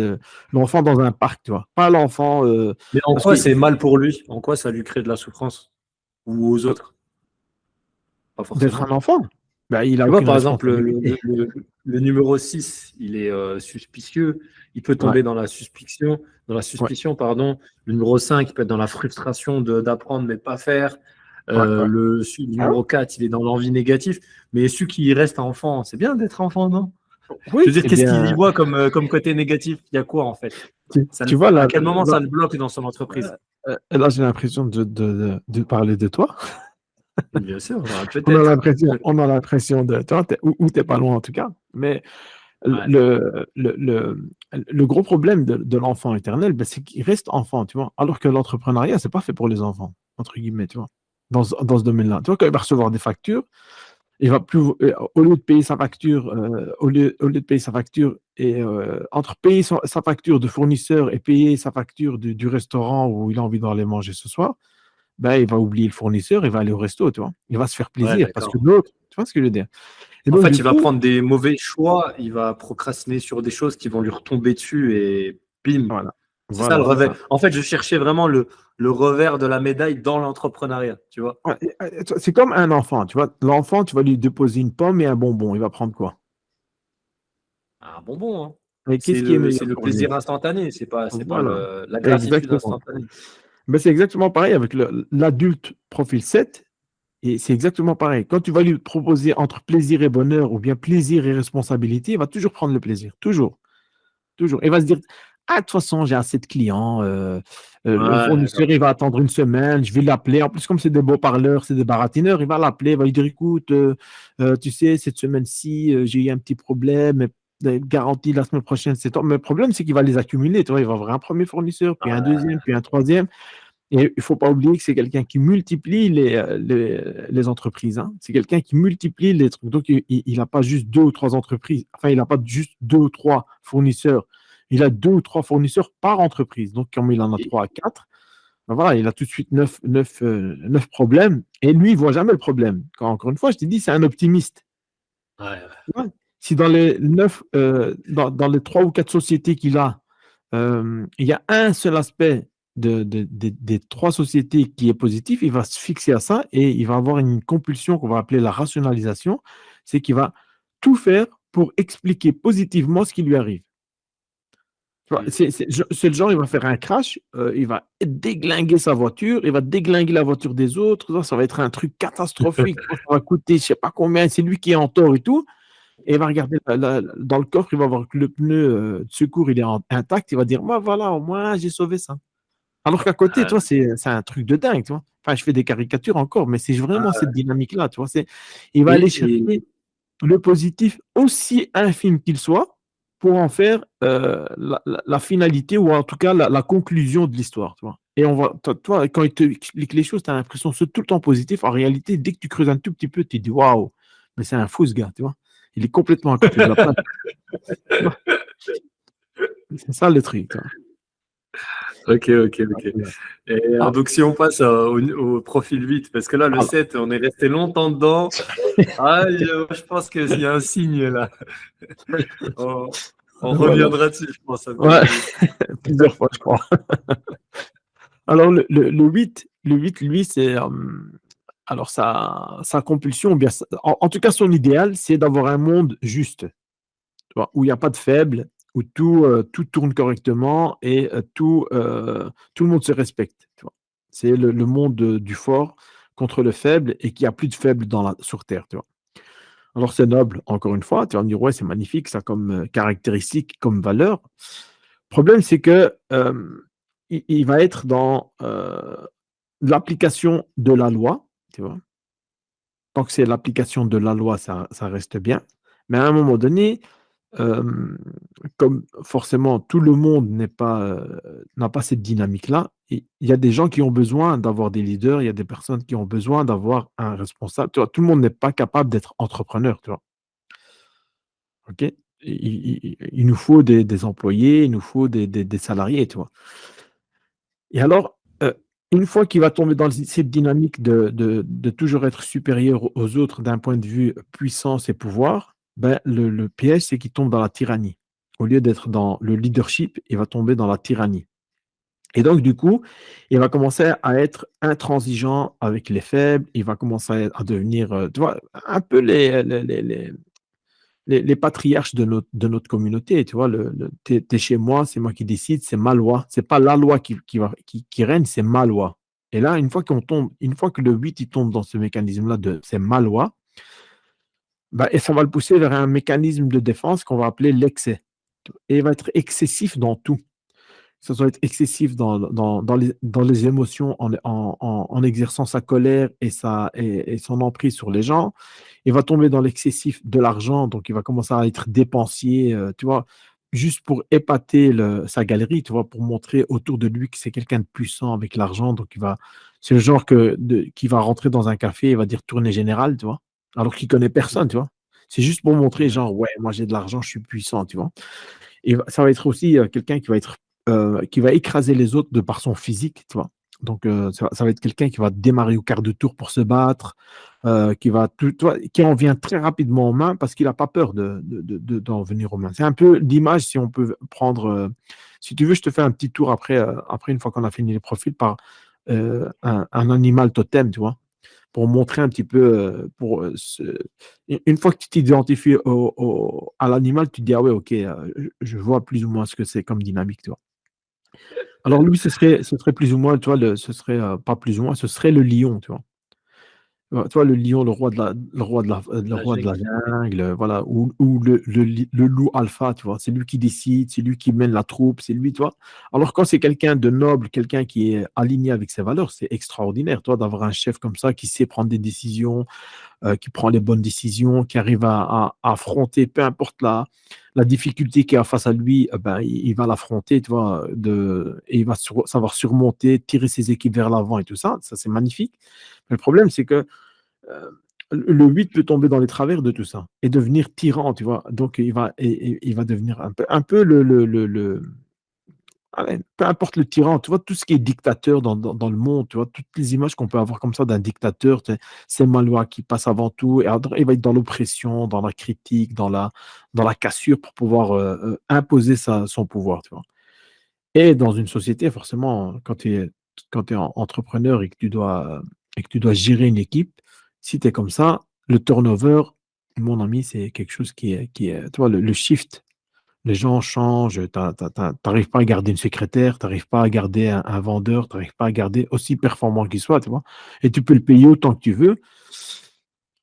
S1: l'enfant dans un parc, tu vois. Pas l'enfant
S2: mais en
S1: parce
S2: quoi
S1: que
S2: c'est mal pour lui? En quoi ça lui crée de la souffrance? Ou aux autres? Pas
S1: d'être un
S2: forcément.
S1: enfant, ben, il a
S2: Tu vois,
S1: aucune
S2: par exemple,
S1: responsabilité.
S2: le numéro 6, il est suspicieux. Il peut
S1: Ouais,
S2: tomber dans la
S1: ouais,
S2: suspicion, pardon. Le numéro 5, il peut être dans la frustration d'apprendre mais pas faire.
S1: ouais.
S2: Le numéro 4, il est dans l'envie négative. Mais celui qui reste enfant, c'est bien d'être enfant, non? Je veux
S1: Oui,
S2: dire,
S1: eh
S2: qu'est-ce qu'il y
S1: bien,
S2: voit comme côté négatif? Il y a quoi, en fait?
S1: tu vois,
S2: À
S1: là,
S2: quel moment ça le bloque dans son entreprise?
S1: là, j'ai l'impression de parler de toi.
S2: Bien sûr, bah, peut-être.
S1: On a l'impression de toi, ou t'es pas loin en tout cas. Mais
S2: Ouais.
S1: le gros problème de l'enfant éternel, ben, c'est qu'il reste enfant, tu vois. Alors que l'entrepreneuriat, c'est pas fait pour les enfants, entre guillemets, tu vois, dans ce domaine-là. Tu vois, quand il va recevoir des factures, il va plus, au lieu de payer sa facture, au lieu de payer sa facture, et entre payer sa facture de fournisseur et payer sa facture du restaurant où il a envie d'aller manger ce soir, ben, il va oublier le fournisseur, il va aller au resto, tu vois. Il va se faire
S2: Ouais,
S1: plaisir parce que
S2: d'accord.
S1: l'autre, tu vois ce que je veux dire? Et
S2: En
S1: donc,
S2: fait,
S1: du
S2: il va
S1: coup,
S2: prendre des mauvais choix, il va procrastiner sur des choses qui vont lui retomber dessus et bim.
S1: voilà.
S2: C'est ça
S1: Voilà,
S2: le
S1: c'est
S2: revers.
S1: ça.
S2: En fait, je cherchais vraiment le revers de la médaille dans l'entrepreneuriat, tu vois.
S1: Ouais, c'est comme un enfant, tu vois. L'enfant, tu vas lui déposer une pomme et un bonbon. Il va prendre quoi?
S2: Un bonbon, hein.
S1: Et qu'est-ce qui est
S2: C'est
S1: meilleur
S2: le
S1: pour lui?
S2: plaisir instantané, c'est pas
S1: Voilà,
S2: la gratitude
S1: exactement.
S2: instantanée.
S1: Ben, c'est exactement pareil avec l'adulte profil 7. Et c'est exactement pareil. Quand tu vas lui proposer entre plaisir et bonheur ou bien plaisir et responsabilité, il va toujours prendre le plaisir. Toujours. Toujours. Il va se dire, ah, de toute façon, j'ai assez de clients. Le
S2: Ouais,
S1: fournisseur,
S2: d'accord.
S1: il va attendre une semaine. Je vais l'appeler. En plus, comme c'est des beaux parleurs, c'est des baratineurs, il va l'appeler. Il va lui dire, écoute, tu sais, cette semaine-ci, j'ai eu un petit problème. Garantie la semaine prochaine, c'est toi. Mais le problème, c'est qu'il va les accumuler. Tu vois, il va avoir un premier fournisseur, puis un
S2: Ouais.
S1: deuxième, puis un troisième. Et il ne faut pas oublier que c'est quelqu'un qui multiplie les entreprises, hein. C'est quelqu'un qui multiplie les trucs. Donc, il n'a pas juste deux ou trois entreprises. Enfin, il n'a pas juste deux ou trois fournisseurs. Il a deux ou trois fournisseurs par entreprise. Donc, comme il en a
S2: Et-
S1: trois à quatre, ben voilà, il a tout de suite neuf problèmes. Et lui, il ne voit jamais le problème. Encore une fois, je t'ai dit, c'est un optimiste.
S2: ouais.
S1: Ouais. Si dans les dans les trois ou quatre sociétés qu'il a, il y a un seul aspect des trois sociétés qui est positif, il va se fixer à ça et il va avoir une compulsion qu'on va appeler la rationalisation. C'est qu'il va tout faire pour expliquer positivement ce qui lui arrive. Tu vois,
S2: Mm.
S1: c'est le genre, il va faire un crash, il va déglinguer sa voiture, il va déglinguer la voiture des autres. Ça va être un truc catastrophique. Ça va coûter, je ne sais pas combien, c'est lui qui est en tort et tout. Et il va regarder dans le coffre, il va voir que le pneu de secours il est intact. Il va dire, moi, voilà, au moins, j'ai sauvé ça. Alors qu'à côté,
S2: Ouais.
S1: toi, c'est un truc de dingue, tu vois. Enfin, je fais des caricatures encore, mais c'est vraiment cette dynamique-là, tu vois. Il va aller
S2: Et
S1: chercher le positif, aussi infime qu'il soit, pour en faire la finalité ou en tout cas la conclusion de l'histoire, tu vois. Et toi, quand il te explique les choses, tu as l'impression que c'est tout le temps positif. En réalité, dès que tu creuses un tout petit peu, tu te dis, waouh, mais c'est un fou ce gars, tu vois. Il est complètement à côté de la plaque. Tu vois. C'est ça le truc.
S2: Ok. Et
S1: Ah,
S2: donc, si on passe au profil 8, parce que là, le
S1: alors,
S2: 7, on est resté longtemps dedans. Ah, je pense qu'il y a un signe là. On, on
S1: voilà.
S2: reviendra dessus, je pense,
S1: Ouais,
S2: Abdelmajid.
S1: plusieurs fois, je crois. Alors, le 8 lui, c'est. Alors, sa compulsion, ou bien, en tout cas, son idéal, c'est d'avoir un monde juste, tu vois, où il n'y a pas de faibles, où tout tourne correctement et tout le monde se respecte. Tu vois. C'est le monde du fort contre le faible et qu'il n'y a plus de faibles sur Terre. Tu vois. Alors, c'est noble, encore une fois. Tu vas me dire, ouais, c'est magnifique, ça comme caractéristique, comme valeur. Le problème, c'est que il va être dans l'application de la loi, tu vois. Tant que c'est l'application de la loi, ça reste bien. Mais à un moment donné, euh, comme forcément tout le monde n'a pas cette dynamique-là, il y a des gens qui ont besoin d'avoir des leaders, il y a des personnes qui ont besoin d'avoir un responsable. Tu vois, tout le monde n'est pas capable d'être entrepreneur, tu vois. OK? Il nous faut des employés, il nous faut des salariés, tu vois. Et alors, une fois qu'il va tomber dans cette dynamique de toujours être supérieur aux autres d'un point de vue puissance et pouvoir, ben, le piège, c'est qu'il tombe dans la tyrannie. Au lieu d'être dans le leadership, il va tomber dans la tyrannie. Et donc, du coup, il va commencer à être intransigeant avec les faibles, il va commencer à devenir, tu vois, un peu les patriarches de notre communauté, tu vois, t'es chez moi, c'est moi qui décide, c'est ma loi. C'est pas la loi qui règne, c'est ma loi. Et là, une fois que le 8 il tombe dans ce mécanisme-là de c'est ma loi, bah, et ça va le pousser vers un mécanisme de défense qu'on va appeler l'excès. Et il va être excessif dans tout. Ça doit être excessif dans les émotions en exerçant sa colère et son emprise sur les gens. Il va tomber dans l'excessif de l'argent, donc il va commencer à être dépensier, tu vois, juste pour épater sa galerie, tu vois, pour montrer autour de lui que c'est quelqu'un de puissant avec l'argent. Donc c'est le genre qui va rentrer dans un café et va dire tournée générale, tu vois, alors qu'il connaît personne, tu vois. C'est juste pour montrer,
S2: Ouais.
S1: genre, ouais, moi j'ai de l'argent, je suis puissant, tu vois. Et ça va être aussi quelqu'un qui va écraser les autres de par son physique, tu vois. Donc, ça va être quelqu'un qui va démarrer au quart de tour pour se battre, tu vois, qui en vient très rapidement aux mains parce qu'il n'a pas peur d'en venir aux mains. C'est un peu l'image, si on peut prendre. Si tu veux, je te fais un petit tour après une fois qu'on a fini les profils, par un animal totem, tu vois, pour montrer un petit peu. Une fois que tu t'identifies à l'animal, tu te dis, ah ouais, ok, je vois plus ou moins ce que c'est comme dynamique, tu vois. Alors lui, ce serait plus ou moins, tu vois, ce serait pas plus ou moins, ce serait le lion, tu vois. Tu vois, le lion, le
S2: La
S1: roi de la
S2: jungle.
S1: jungle, voilà, ou le loup alpha, tu vois, c'est lui qui décide, c'est lui qui mène la troupe, c'est lui, tu vois. Alors quand c'est quelqu'un de noble, quelqu'un qui est aligné avec ses valeurs, c'est extraordinaire, toi, d'avoir un chef comme ça qui sait prendre des décisions, qui prend les bonnes décisions, qui arrive à affronter, peu importe la difficulté qu'il y a face à lui, ben, il va l'affronter, tu vois, et il va savoir surmonter, tirer ses équipes vers l'avant et tout ça. Ça, c'est magnifique. Mais le problème, c'est que euh, le 8 peut tomber dans les travers de tout ça et devenir tyran, tu vois. Donc, il va devenir un peu peu importe le tyran, tu vois, tout ce qui est dictateur dans le monde, tu vois, toutes les images qu'on peut avoir comme ça d'un dictateur, c'est Malois qui passe avant tout, et après, il va être dans l'oppression, dans la critique, dans la cassure pour pouvoir imposer son pouvoir, tu vois. Et dans une société, forcément, quand tu es entrepreneur et que tu dois gérer une équipe, si tu es comme ça, le turnover, mon ami, c'est quelque chose tu vois, le shift, les gens changent, tu n'arrives pas à garder une secrétaire, tu n'arrives pas à garder un vendeur, tu n'arrives pas à garder aussi performant qu'il soit, tu vois. Et tu peux le payer autant que tu veux.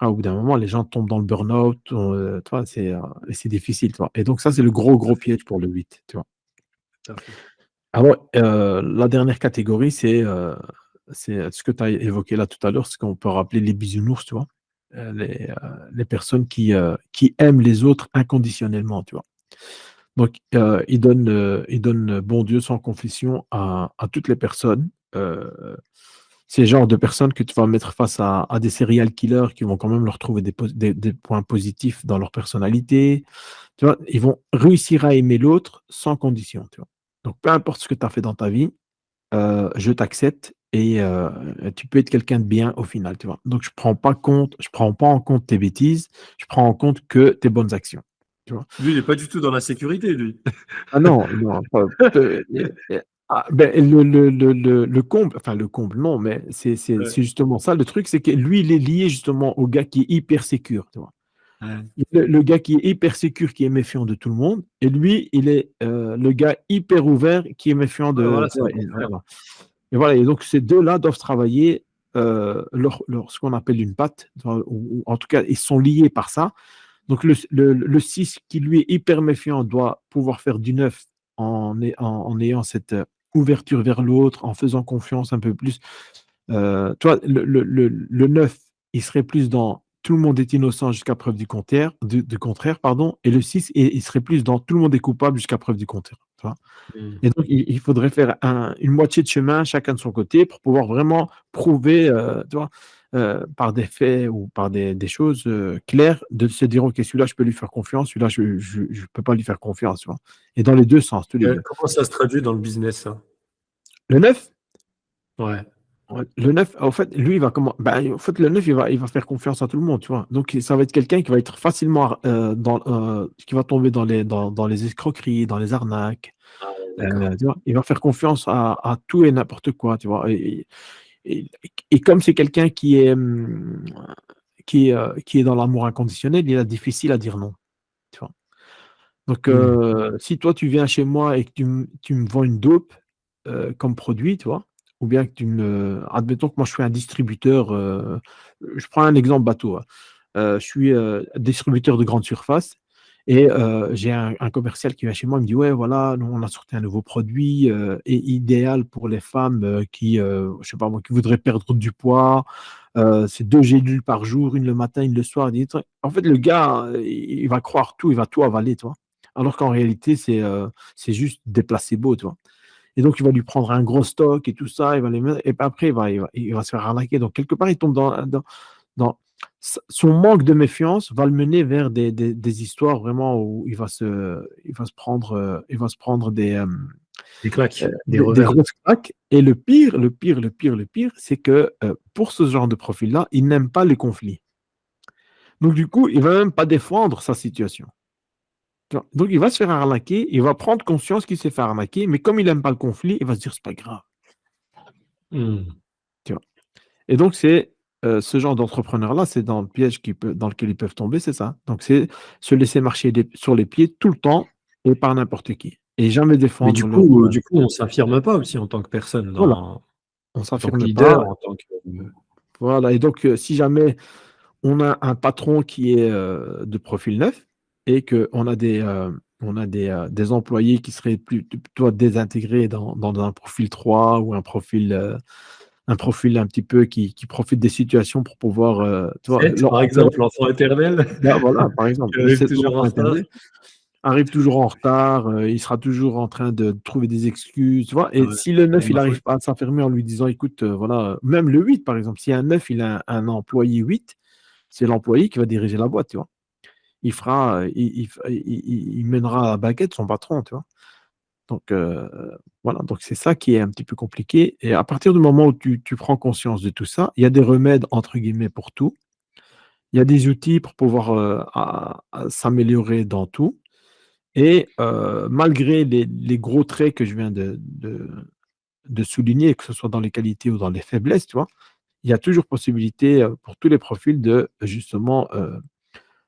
S1: Au bout d'un moment, les gens tombent dans le burn-out, tu vois, c'est difficile, tu vois. Et donc ça, c'est le gros,
S2: Tout à
S1: gros
S2: fait,
S1: piège pour le 8, tu vois.
S2: tout à fait.
S1: Alors, la dernière catégorie, c'est ce que tu as évoqué là tout à l'heure, ce qu'on peut rappeler les bisounours, tu vois. Les personnes qui aiment les autres inconditionnellement, tu vois. Donc, il donne bon Dieu sans confession à toutes les personnes. C'est le genre de personnes que tu vas mettre face à des serial killers qui vont quand même leur trouver des points positifs dans leur personnalité. Tu vois, ils vont réussir à aimer l'autre sans condition, tu vois. Donc, peu importe ce que tu as fait dans ta vie, je t'accepte et tu peux être quelqu'un de bien au final, tu vois. Donc, je prends pas en compte tes bêtises, je prends en compte que tes bonnes actions, tu vois.
S2: Lui, il n'est pas du tout dans la sécurité, lui.
S1: Ah non, non, ben, le comble, enfin le comble, non, mais
S2: Ouais.
S1: c'est justement ça. Le truc, c'est que lui, il est lié justement au gars qui est hyper sécure, tu vois.
S2: Ouais.
S1: Le gars qui est hyper sécure, qui est méfiant de tout le monde, et lui, il est le gars hyper ouvert qui est méfiant
S2: Ouais,
S1: de.
S2: voilà,
S1: Tu
S2: c'est le
S1: vois,
S2: contraire.
S1: et voilà, et donc ces deux-là doivent travailler ce qu'on appelle une patte, tu vois, ou en tout cas, ils sont liés par ça. Donc le 6 qui lui est hyper méfiant doit pouvoir faire du 9 en ayant cette ouverture vers l'autre, en faisant confiance un peu plus. Tu vois, le 9, il serait plus dans tout le monde est innocent jusqu'à preuve du contraire, pardon, et le 6, il serait plus dans tout le monde est coupable jusqu'à preuve du contraire. Tu vois.
S2: Mm.
S1: Et donc, il faudrait faire une moitié de chemin, chacun de son côté, pour pouvoir vraiment prouver, tu vois, par des faits ou par des choses claires, de se dire, OK, celui-là, je peux lui faire confiance, celui-là, je ne peux pas lui faire confiance. Tu vois. Et dans les deux sens, tous les deux.
S2: Comment ça se traduit dans le business, ça?
S1: Le 9,
S2: Ouais.
S1: ouais, le 9, en fait, lui, il va comment? Ben, en fait, le 9, il va faire confiance à tout le monde, tu vois. Donc, ça va être quelqu'un qui va être facilement qui va tomber dans les escroqueries, dans les arnaques.
S2: Ah, ouais, d'accord.
S1: Tu vois, il va faire confiance à tout et n'importe quoi, tu vois. Et, et comme c'est quelqu'un qui est dans l'amour inconditionnel, il est difficile à dire non, tu vois. Donc,
S2: Mm.
S1: si toi, tu viens chez moi et que tu me vends une dope comme produit, tu vois, ou bien que admettons que moi, je suis un distributeur, je prends un exemple bateau, hein. Je suis distributeur de grande surface et j'ai un commercial qui vient chez moi, il me dit, ouais, voilà, nous, on a sorti un nouveau produit et idéal pour les femmes qui, je sais pas moi, qui voudraient perdre du poids. C'est 2 gélules par jour, une le matin, une le soir. En fait, le gars, il va croire tout, il va tout avaler, tu vois. Alors qu'en réalité, c'est juste des placebos, tu vois. Et donc, il va lui prendre un gros stock et tout ça, il va les mettre, et puis après, il va se faire arnaquer. Donc, quelque part, il tombe dans son manque de méfiance va le mener vers des histoires vraiment où il va se prendre
S2: Des claques, des
S1: des
S2: revers.
S1: grosses claques. Et le pire, c'est que pour ce genre de profil-là, il n'aime pas les conflits. Donc, du coup, il ne va même pas défendre sa situation. Tu vois. Donc, il va se faire arnaquer, il va prendre conscience qu'il s'est fait arnaquer, mais comme il n'aime pas le conflit, il va se dire, c'est pas grave.
S2: Mm.
S1: Tu vois. Et donc, c'est ce genre d'entrepreneur-là, c'est dans le piège dans lequel ils peuvent tomber, c'est ça. Donc, c'est se laisser marcher sur les pieds tout le temps et par n'importe qui. Et jamais
S2: Mais
S1: défendre leur.
S2: du coup, on s'affirme pas aussi en tant que personne,
S1: Voilà,
S2: en
S1: on ne
S2: tant que
S1: s'affirme
S2: leader,
S1: pas.
S2: en tant que.
S1: Voilà. Et donc, si jamais on a un patron qui est de profil neuf et qu'on a des employés qui seraient plutôt désintégrés dans un profil 3 ou un profil un petit peu qui profite des situations pour pouvoir, tu vois,
S2: 7, par exemple, l'enfant éternel,
S1: là, voilà, par exemple,
S2: qui arrive
S1: cet
S2: toujours en
S1: enfant
S2: retard.
S1: interne arrive toujours en retard, il sera toujours en train de trouver des excuses, tu vois. Et
S2: Ouais,
S1: si le
S2: c'est
S1: 9
S2: pas
S1: il
S2: ma
S1: n'arrive
S2: faute.
S1: pas à s'affirmer en lui disant, écoute, voilà, même le 8 par exemple, si un 9 il a un employé 8, c'est l'employé qui va diriger la boîte, tu vois. Il fera, il mènera à la baguette son patron, tu vois. Donc, voilà, donc c'est ça qui est un petit peu compliqué. Et à partir du moment où tu prends conscience de tout ça, il y a des remèdes, entre guillemets, pour tout. Il y a des outils pour pouvoir à s'améliorer dans tout. Et malgré les gros traits que je viens de souligner, que ce soit dans les qualités ou dans les faiblesses, tu vois, il y a toujours possibilité pour tous les profils de justement,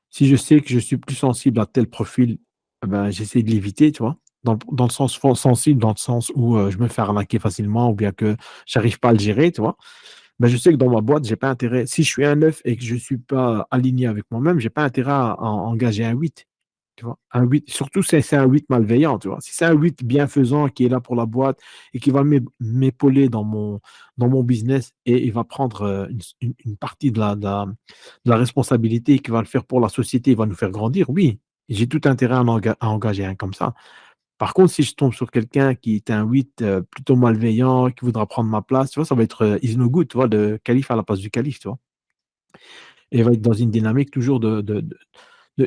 S1: si je sais que je suis plus sensible à tel profil, ben, j'essaie de l'éviter, tu vois. Dans le sens sensible, dans le sens où je me fais arnaquer facilement ou bien que j'arrive pas à le gérer, tu vois. Ben, je sais que dans ma boîte, j'ai pas intérêt. Si je suis un 9 et que je suis pas aligné avec moi-même, j'ai pas intérêt à engager un 8. Tu vois, un 8, surtout si c'est un 8 malveillant, tu vois. Si c'est un 8 bienfaisant qui est là pour la boîte et qui va m'épauler dans mon business et il va prendre une partie de la responsabilité et qui va le faire pour la société, il va nous faire grandir, oui, j'ai tout intérêt à engager un comme ça. Par contre, si je tombe sur quelqu'un qui est un 8 plutôt malveillant, qui voudra prendre ma place, tu vois, ça va être is no good, tu vois, le calife à la place du calife, tu vois. Et il va être dans une dynamique toujours de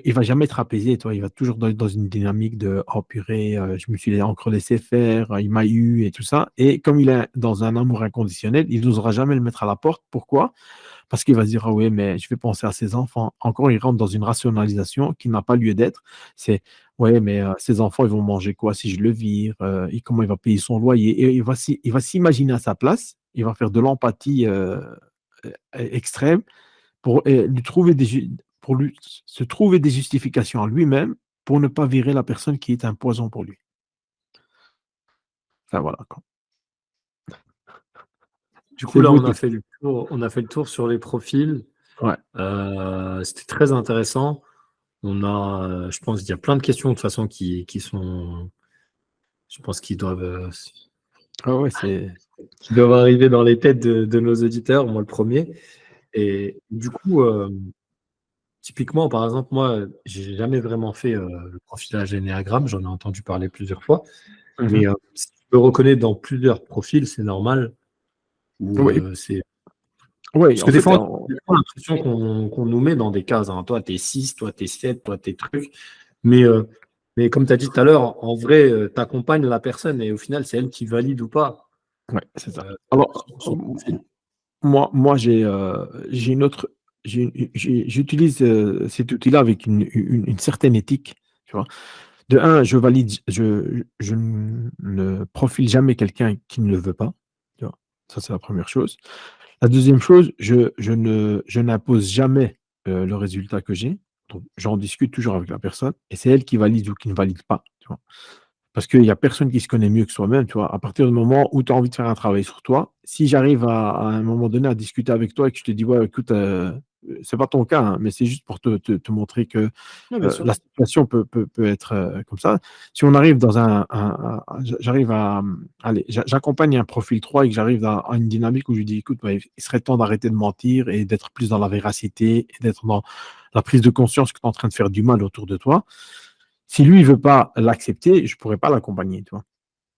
S1: il va jamais être apaisé, toi. Il va toujours dans une dynamique de oh purée, je me suis encore laissé faire, il m'a eu et tout ça. Et comme il est dans un amour inconditionnel, il n'osera jamais le mettre à la porte. Pourquoi? Parce qu'il va se dire, ah oui, mais je vais penser à ses enfants. Encore, il rentre dans une rationalisation qui n'a pas lieu d'être. C'est, ouais, mais ses enfants, ils vont manger quoi si je le vire? Comment il va payer son loyer? Et il va s'imaginer à sa place. Il va faire de l'empathie extrême pour pour lui se trouver des justifications à lui-même pour ne pas virer la personne qui est un poison pour lui. Enfin voilà, quoi.
S2: Du coup,
S1: C'est
S2: là,
S1: beau
S2: on a
S1: tout.
S2: fait le tour, sur les profils.
S1: Ouais.
S2: C'était très intéressant. Je pense qu'il y a plein de questions de toute façon qui sont, je pense qu'ils
S1: Ah ouais, c'est.
S2: doivent arriver dans les têtes de nos auditeurs, moi le premier. Et du coup, typiquement, par exemple, moi, j'ai jamais vraiment fait le profilage Ennéagramme, j'en ai entendu parler plusieurs fois, mais si je me reconnais dans plusieurs profils, c'est normal. Ou
S1: Oui,
S2: c'est
S1: oui,
S2: Parce
S1: en
S2: que des
S1: fait,
S2: fois, on a l'impression qu'on nous met dans des cases, hein. Toi, t'es 6, toi, t'es 7, toi, t'es truc. Mais, euh, mais comme tu as dit tout à l'heure, en vrai, tu accompagnes la personne et au final, c'est elle qui valide ou pas
S1: ouais, c'est ça.
S2: euh,
S1: Alors,
S2: son profil.
S1: moi j'ai une autre. J'utilise cet outil-là avec une certaine éthique. Tu vois. De un, je ne profile jamais quelqu'un qui ne le veut pas. Tu vois. Ça, c'est la première chose. La deuxième chose, je n'impose jamais le résultat que j'ai. Donc, j'en discute toujours avec la personne et c'est elle qui valide ou qui ne valide pas. Tu vois. Parce qu'il n'y a personne qui se connaît mieux que soi-même, tu vois. À partir du moment où tu as envie de faire un travail sur toi, si j'arrive à un moment donné à discuter avec toi et que je te dis, ouais, écoute, c'est pas ton cas, hein, mais c'est juste pour te montrer que
S2: Oui, bien sûr.
S1: la situation peut être comme ça. Si on arrive dans j'arrive allez, j'accompagne un profil 3 et que j'arrive à une dynamique où je lui dis, écoute, ouais, il serait temps d'arrêter de mentir et d'être plus dans la véracité et d'être dans la prise de conscience que tu es en train de faire du mal autour de toi. Si lui, il veut pas l'accepter, je pourrais pas l'accompagner, tu vois.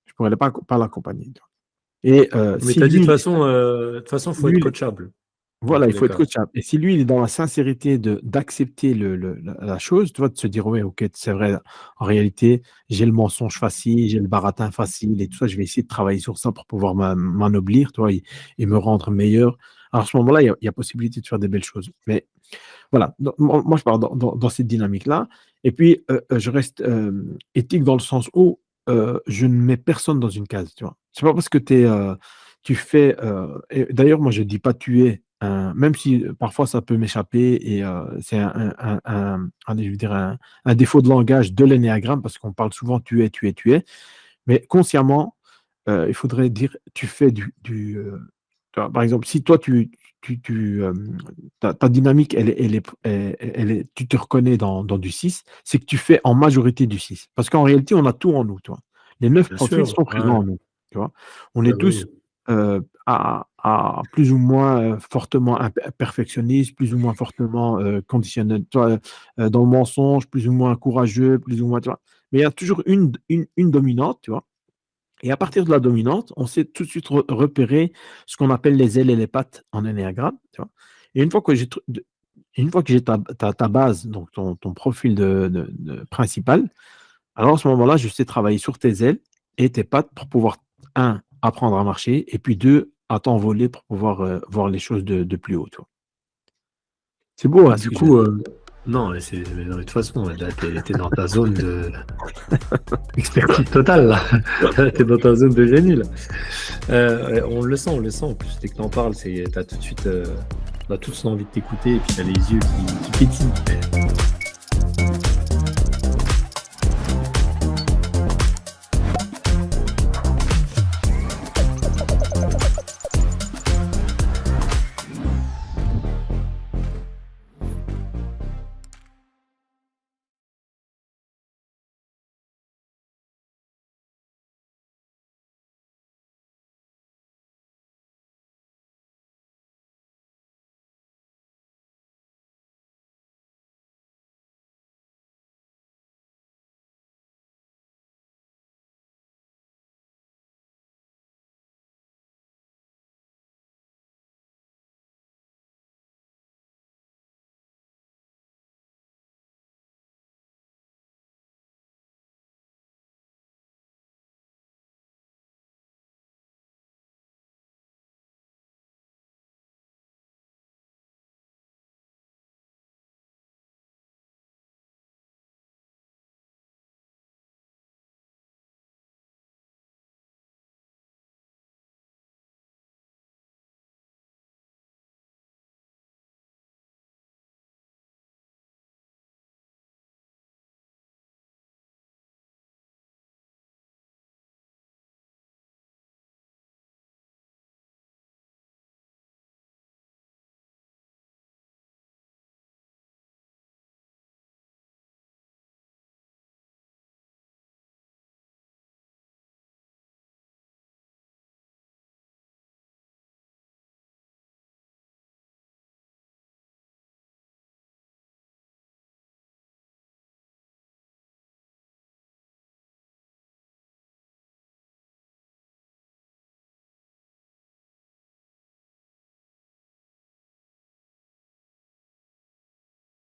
S1: Je pourrais pas l'accompagner, tu vois. Et
S2: Mais
S1: si
S2: tu as dit
S1: lui,
S2: de toute façon, faut être
S1: lui,
S2: coachable dans
S1: voilà,
S2: tous
S1: il
S2: les
S1: faut être
S2: cas.
S1: coachable. Et si lui, il est dans la sincérité d'accepter la chose, tu vois, de se dire, ouais, ok, c'est vrai, en réalité, j'ai le mensonge facile, j'ai le baratin facile et tout ça, je vais essayer de travailler sur ça pour pouvoir m'ennoblir, tu vois, et me rendre meilleur. Alors, à ce moment-là, il y a possibilité de faire des belles choses. Mais voilà, donc, moi je parle dans cette dynamique-là. Et puis, je reste éthique dans le sens où je ne mets personne dans une case, tu vois. C'est pas parce que tu fais. Et d'ailleurs, moi je dis pas tu es, même si parfois ça peut m'échapper et c'est allez, je veux dire un défaut de langage de l'énéagramme parce qu'on parle souvent tu es, tu es, tu es. Mais consciemment, il faudrait dire tu fais tu vois, par exemple, si toi, ta dynamique, tu te reconnais dans du 6, c'est que tu fais en majorité du 6. Parce qu'en réalité, on a tout en nous, tu vois. Les 9
S2: Bien
S1: profils
S2: sûr.
S1: sont
S2: Ouais.
S1: présents en nous, tu vois. On
S2: Ouais,
S1: est
S2: oui.
S1: tous à plus ou moins fortement perfectionnistes, plus ou moins fortement conditionnels, tu vois, dans le mensonge, plus ou moins courageux, plus ou moins, tu vois. Mais il y a toujours une dominante, tu vois. Et à partir de la dominante, on sait tout de suite repérer ce qu'on appelle les ailes et les pattes en ennéagramme. Tu vois. Et une fois que j'ai ta base, donc ton profil principal, alors à ce moment-là, je sais travailler sur tes ailes et tes pattes pour pouvoir, un, apprendre à marcher, et puis deux, à t'envoler pour pouvoir voir les choses de plus haut. Tu vois. C'est beau, hein, ce
S2: Du
S1: que je viens de
S2: coup,
S1: dire.
S2: non, mais de toute façon, là, t'es dans ta zone d'expertise totale, là. T'es dans ta zone de génie, là. On le sent, on le sent. En plus, dès que t'en parles, t'as tout de suite, on a tous envie de t'écouter et puis t'as les yeux qui pétillent.